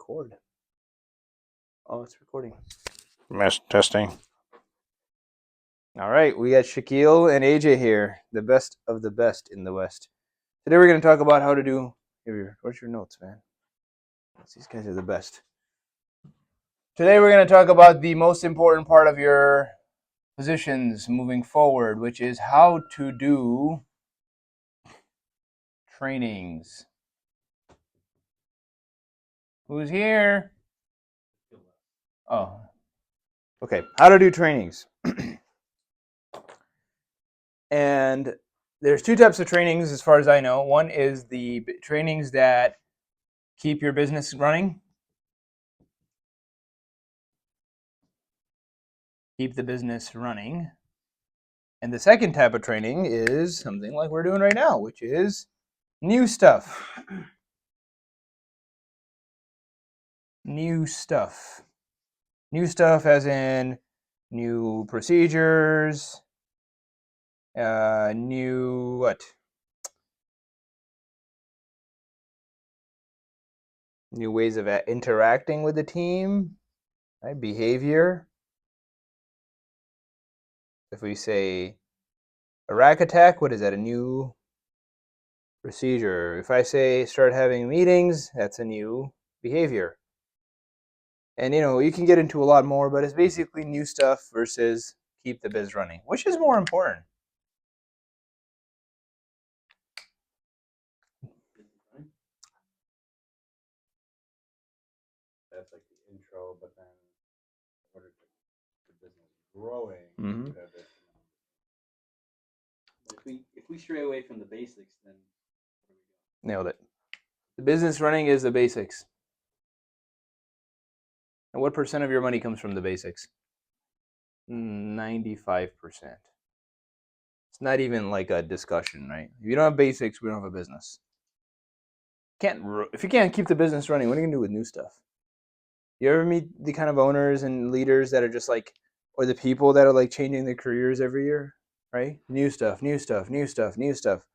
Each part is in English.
record. Oh, it's recording. Testing. All right, we got Shaquille and AJ here, the best of the best in the West. Today we're going to talk about how to do. Where's your notes, man? These guys are the best. Today we're going to talk about the most important part of your positions moving forward, which is how to do trainings. Who's here? Oh. Okay, how to do trainings. And there's two types of trainings as far as I know. One is the trainings that keep your business running. Keep the business running. And the second type of training is something like we're doing right now, which is new stuff. New stuff. New stuff as in new procedures, new what? New ways of interacting with the team, right? Behavior. If we say a rack attack, what is that? A new procedure. If I say start having meetings, that's a new behavior. And you can get into a lot more, but it's basically new stuff versus keep the biz running. Which is more important? That's like the intro, but then in order to keep the business growing, Mhm. you have this. If we stray away from the basics, then where do we go? Nailed it. The business running is the basics. And what percent of your money comes from the basics? 95%. It's not even like a discussion, right? If you don't have basics, we don't have a business. If you can't keep the business running, what are you gonna do with new stuff? You ever meet the kind of owners and leaders that are just like, or the people that are like changing their careers every year, right? New stuff, new stuff, new stuff, new stuff.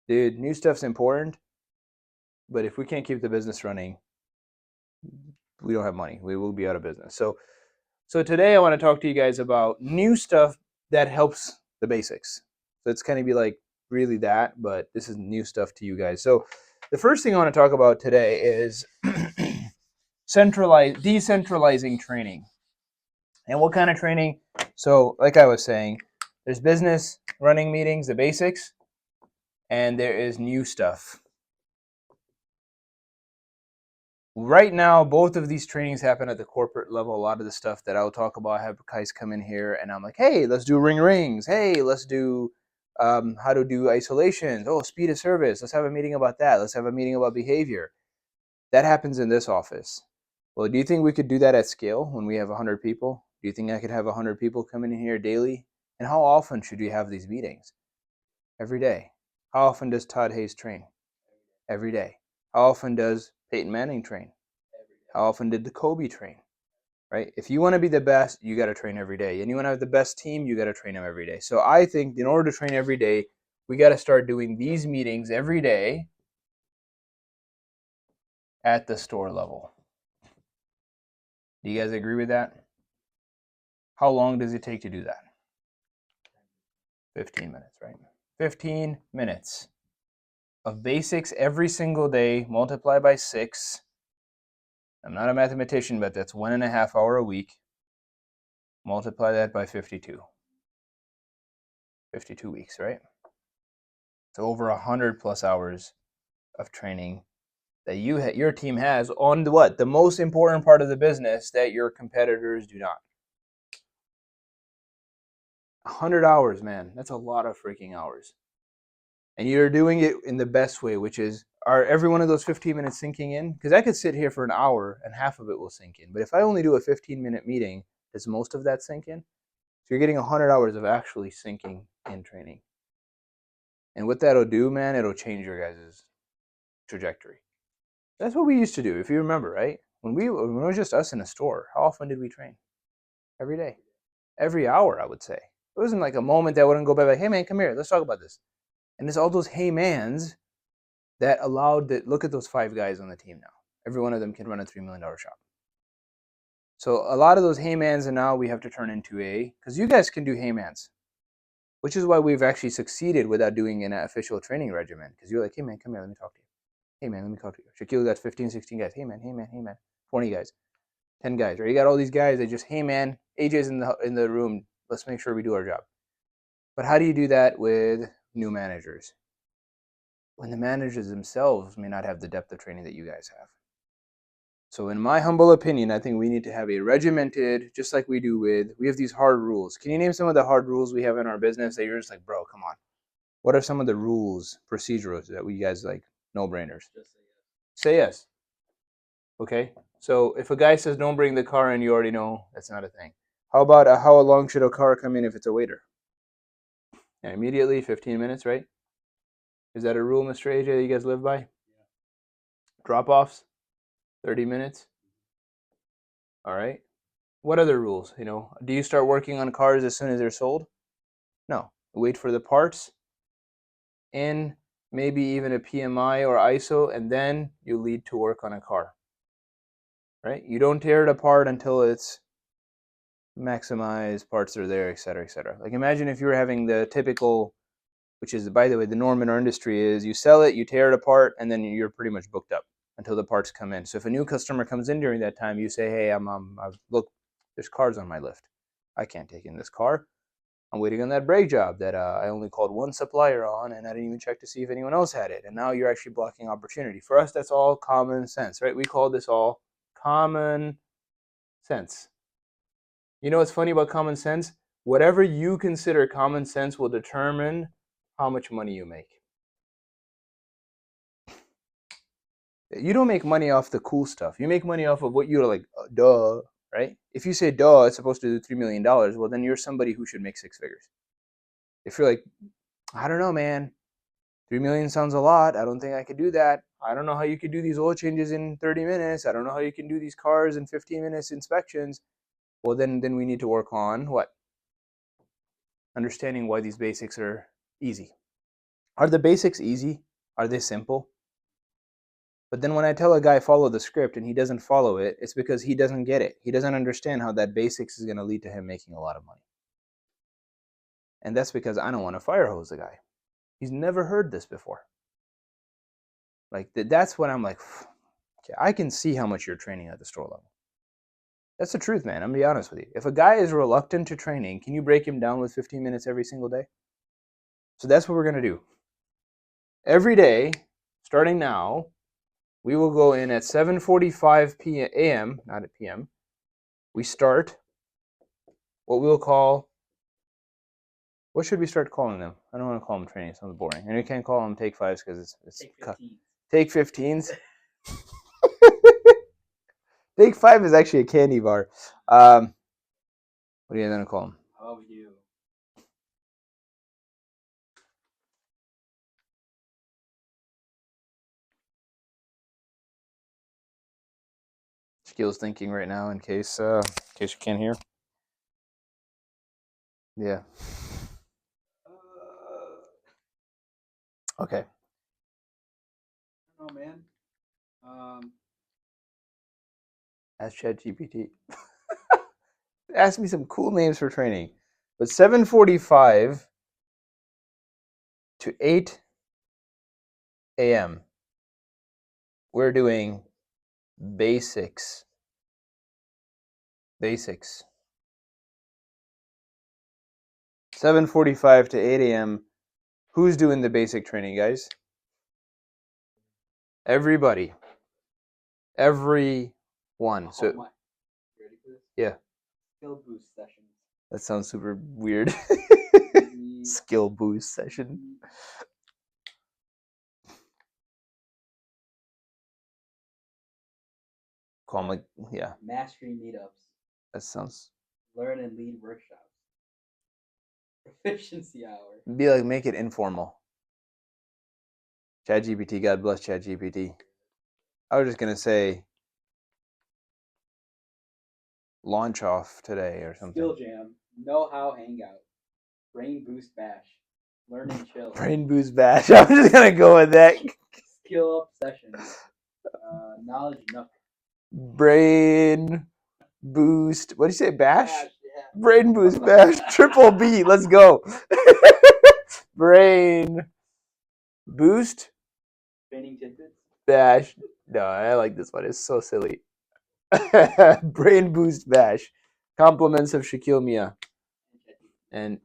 Dude, new stuff's important, but if we can't keep the business running, we don't have money. We will be out of business. So today I want to talk to you guys about new stuff that helps the basics. So it's kind of be like really that, but this is new stuff to you guys. So the first thing I want to talk about today is decentralizing training. And what kind of training? So like I was saying, there's business running meetings, the basics, and there is new stuff. Right now, both of these trainings happen at the corporate level. A lot of the stuff that I'll talk about, I have guys come in here and I'm like, hey, let's do rings. Hey, let's do how to do isolations. Oh, speed of service. Let's have a meeting about that. Let's have a meeting about behavior. That happens in this office. Well, do you think we could do that at scale when we have 100 people? Do you think I could have 100 people come in here daily? And how often should we have these meetings? Every day. How often does Todd Hayes train? Every day. How often does Peyton Manning train? How often did the Kobe train? Right? If you want to be the best, you got to train every day. And you want to have the best team, you got to train them every day. So I think in order to train every day, we got to start doing these meetings every day at the store level. Do you guys agree with that? How long does it take to do that? 15 minutes, right? 15 minutes of basics every single day, multiply by 6. I'm not a mathematician, but that's 1.5 hours a week. Multiply that by 52. 52 weeks, right? So over 100 plus hours of training that your team has on the most important part of the business that your competitors do not. 100 hours, man. That's a lot of freaking hours. And you're doing it in the best way, which is, are every one of those 15 minutes sinking in? Because I could sit here for an hour and half of it will sink in. But if I only do a 15-minute meeting, does most of that sink in? So you're getting 100 hours of actually sinking in training. And what that'll do, man, it'll change your guys' trajectory. That's what we used to do, if you remember, right? When it was just us in a store, how often did we train? Every day. Every hour, I would say. It wasn't like a moment that wouldn't go by like, hey man, come here, let's talk about this. And it's all those hey mans that allowed that. Look at those 5 guys on the team now. Every one of them can run a $3 million shop. So a lot of those Heymans, and now we have to turn into because you guys can do Heymans, which is why we've actually succeeded without doing an official training regimen. Because you're like, hey man, come here, let me talk to you. Hey man, let me talk to you. Shaquille got 15, 16 guys. Hey man, 20 guys, 10 guys. Right? You got all these guys that just, hey man, AJ's in the room. Let's make sure we do our job. But how do you do that with new managers? When the managers themselves may not have the depth of training that you guys have. So in my humble opinion, I think we need to have a regimented, just like we have these hard rules. Can you name some of the hard rules we have in our business that you're just like, bro, come on. What are some of the rules, procedurals that we guys like, no-brainers? Just Say yes. Okay. So if a guy says don't bring the car in, you already know that's not a thing. How about how long should a car come in if it's a waiter? Yeah, immediately, 15 minutes, right? Is that a rule, Mr. AJ, that you guys live by? Yeah. Drop-offs, 30 minutes. All right. What other rules? Do you start working on cars as soon as they're sold? No. Wait for the parts and maybe even a PMI or ISO, and then you lead to work on a car. Right? You don't tear it apart until it's maximized, parts are there, etc., etc. Like imagine if you were having the typical, which is, by the way, the norm in our industry is you sell it, you tear it apart, and then you're pretty much booked up until the parts come in. So if a new customer comes in during that time, you say, hey, look, there's cars on my list. I can't take in this car. I'm waiting on that brake job that I only called one supplier on, and I didn't even check to see if anyone else had it. And now you're actually blocking opportunity. For us, that's all common sense, right? We call this all common sense. You know what's funny about common sense? Whatever you consider common sense will determine how much money you make. You don't make money off the cool stuff. You make money off of what you're like, duh, right? If you say, duh, it's supposed to do $3 million, well, then you're somebody who should make six figures. If you're like, I don't know, man, 3 million sounds a lot. I don't think I could do that. I don't know how you could do these oil changes in 30 minutes. I don't know how you can do these cars in 15 minutes inspections. Well, then we need to work on what? Understanding why these basics are easy. Are the basics easy? Are they simple? But then when I tell a guy follow the script and he doesn't follow it, it's because he doesn't get it. He doesn't understand how that basics is going to lead to him making a lot of money. And that's because I don't want to fire hose the guy. He's never heard this before. Like that's when I'm like, okay, I can see how much you're training at the store level. That's the truth, man. I'm going to be honest with you. If a guy is reluctant to training, can you break him down with 15 minutes every single day? So that's what we're going to do. Every day, starting now, we will go in at 7:45 a.m., not at p.m. We start what we'll call, what should we start calling them? I don't want to call them training. It sounds boring. And we can't call them take fives because it's take 15s. Take five is actually a candy bar. What are you going to call them? How about you? Shaquille's thinking right now in case you can't hear. Yeah. Okay. I don't know, man. Ask ChatGPT. Ask me some cool names for training. But 7:45 to 8 a.m. we're doing basics. Basics. 7:45 to 8 a.m. Who's doing the basic training, guys? Everybody. Everyone. So, you ready for this? yeah. Skill boost sessions. That sounds super weird. Skill boost session. Call them like, yeah. Mastery meetups. That sounds. Learn and lead workshops. Proficiency hour. Be like, make it informal. ChatGPT, God bless ChatGPT. I was just gonna say launch off today or something. Skill jam. Know-how hangout. Brain boost bash. Learn and chill. Brain boost bash. I'm just gonna go with that. Skill up sessions. Knowledge Nook. Brain boost. What do you say? Bash? Yeah. Brain boost bash. Triple B. Let's go. Brain boost Training tidbits. bash. No, I like this one. It's so silly. Brain boost bash. Compliments of Shaquille Mia. And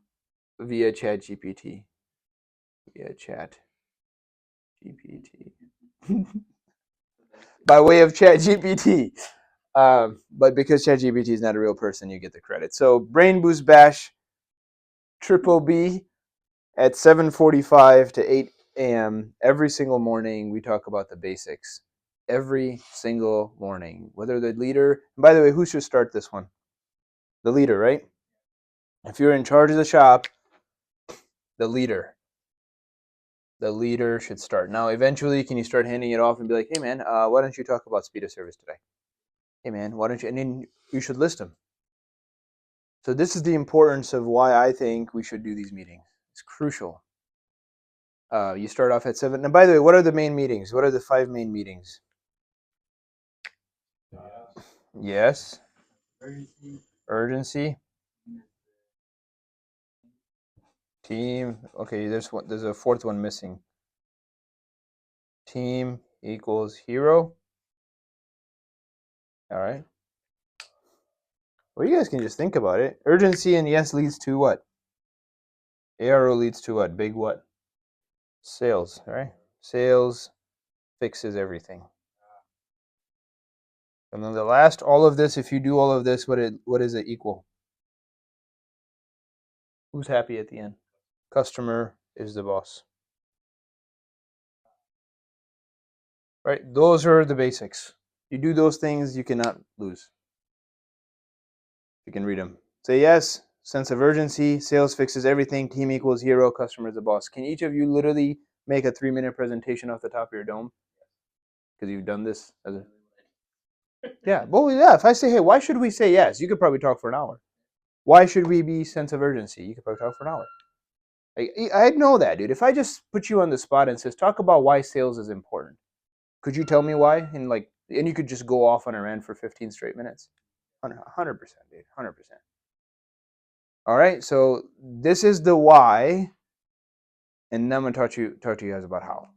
via Chat GPT. Via Chat GPT. By way of Chat GPT. But because ChatGPT is not a real person, you get the credit. So Brain Boost Bash, Triple B, at 7:45 to 8 a.m. every single morning. We talk about the basics. Every single morning, whether the leader. And by the way, who should start this one? The leader, right? If you're in charge of the shop, the leader. The leader should start. Now, eventually, can you start handing it off and be like, "Hey, man, why don't you talk about speed of service today? Hey, man, why don't you?" And then you should list them. So this is the importance of why I think we should do these meetings. It's crucial. You start off at 7. And by the way, what are the main meetings? What are the 5 main meetings? Yes. Urgency. Team. Okay, there's a fourth one missing. Team equals hero. All right. Well, you guys can just think about it. Urgency and yes leads to what? ARO leads to what? Big what? Sales, right? Sales fixes everything. And then the last, all of this, if you do all of this, what is it equal? Who's happy at the end? Customer is the boss. Right? Those are the basics. You do those things, you cannot lose. You can read them. Say yes, sense of urgency, sales fixes everything, team equals hero, customer is the boss. Can each of you literally make a 3-minute presentation off the top of your dome? Because you've done this as a... Yeah, well, yeah, if I say, hey, why should we say yes? You could probably talk for an hour. Why should we be sense of urgency? You could probably talk for an hour. I know that, dude. If I just put you on the spot and says, talk about why sales is important, could you tell me why? And you could just go off on a rant for 15 straight minutes. 100%, dude. 100%. All right, so this is the why, and then I'm gonna talk to you guys about how.